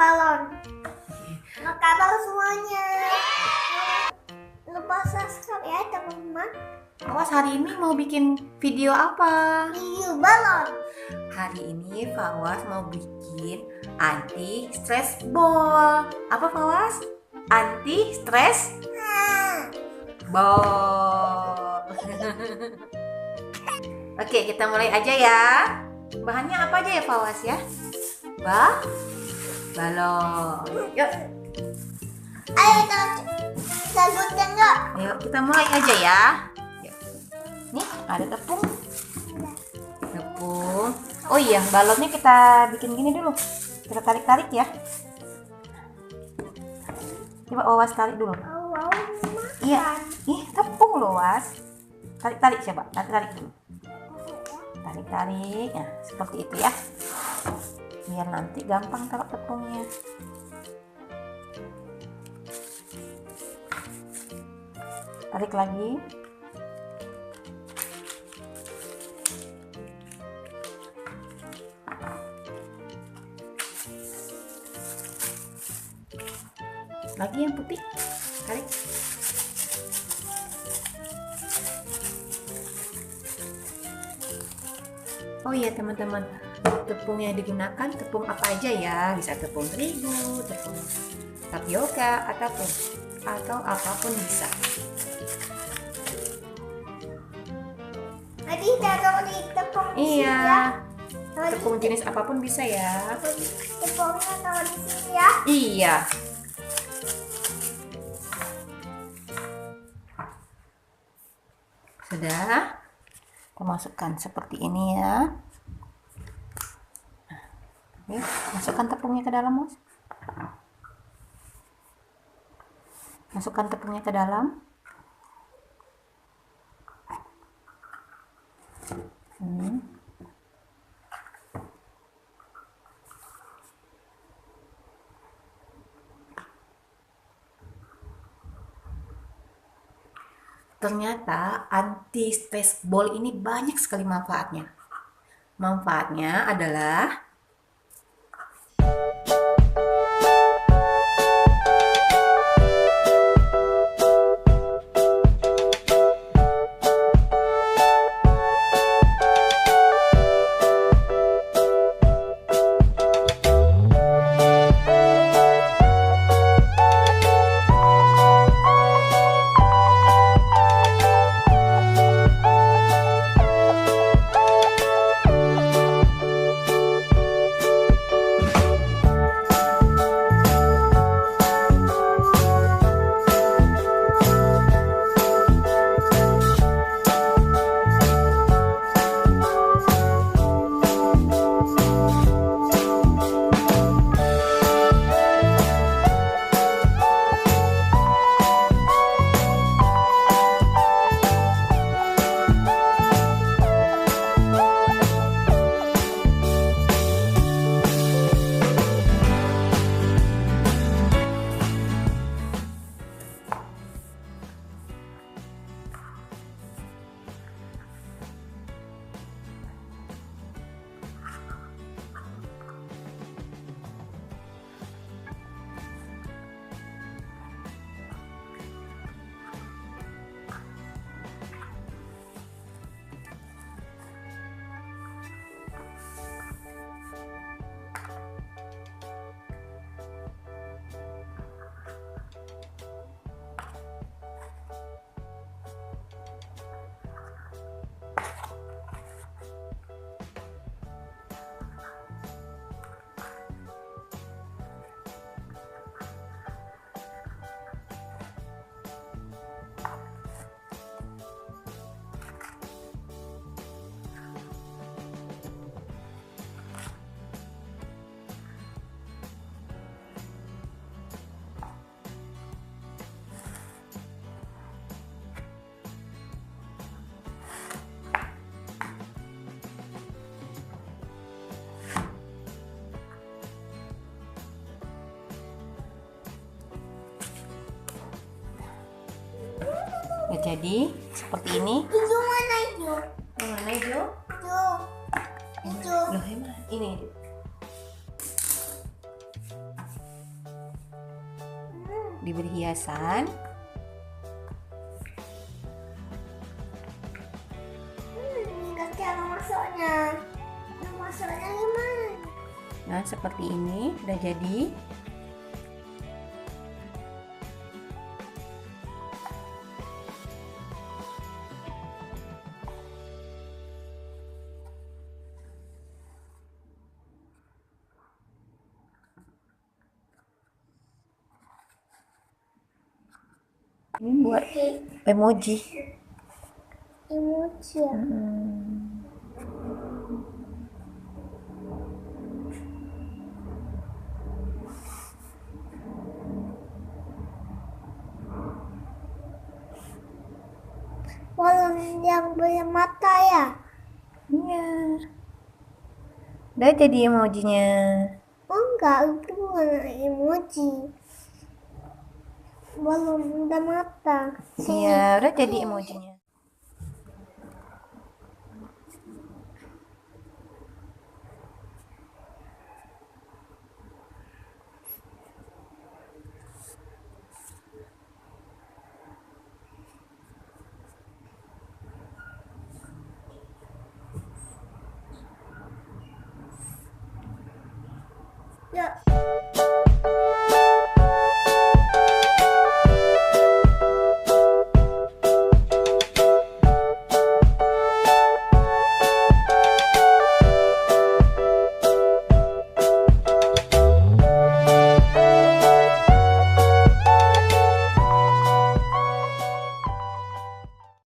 balon. Makasih semuanya. Lupa subscribe ya teman-teman. Awas, hari ini mau bikin video apa? Video balon. Hari ini Fawaz mau bikin anti stress ball. Apa Fawaz? Anti stress ball. Oke, kita mulai aja ya. Bahannya apa aja ya Fawaz ya? Balon. Yuk. Ayo kita gunting yuk. Ayo kita mulai aja ya. Yuk. Nih ada tepung. Oh iya, balonnya kita bikin gini dulu. Kita tarik-tarik ya. Coba Wawas tarik dulu. Iya, tepung loh Was. Tarik-tarik coba, tarik dulu. Tarik-tarik, nah seperti itu ya. Biar nanti gampang taruh tepungnya. Tarik lagi. Lagi yang putih, tarik. Oh iya teman-teman, tepung yang digunakan tepung apa aja ya? Bisa tepung terigu, tepung tapioka, atau apapun bisa. Tadi taruh di tepung Iya, ya. tepung jenis apapun bisa ya. Tepungnya taruh di sini ya. Iya. Sudah, kita masukkan seperti ini ya. Oke, masukkan tepungnya ke dalam, Mas. Masukkan tepungnya ke dalam. Ternyata anti stress ball ini banyak sekali manfaatnya. Manfaatnya adalah ya, jadi seperti ini. Hijau mana hijau? Yang mana hijau? Hijau. Loh, ini. diberi hiasan. Nggak cara masuknya. Masuknya gimana? Nah, seperti ini udah jadi. Ini buat emoji. Emoji ya. Balon yang bermata ya. Iya. Udah jadi emojinya. Oh enggak, itu bukan emoji. Balon ada mata. Iya, udah jadi emojinya.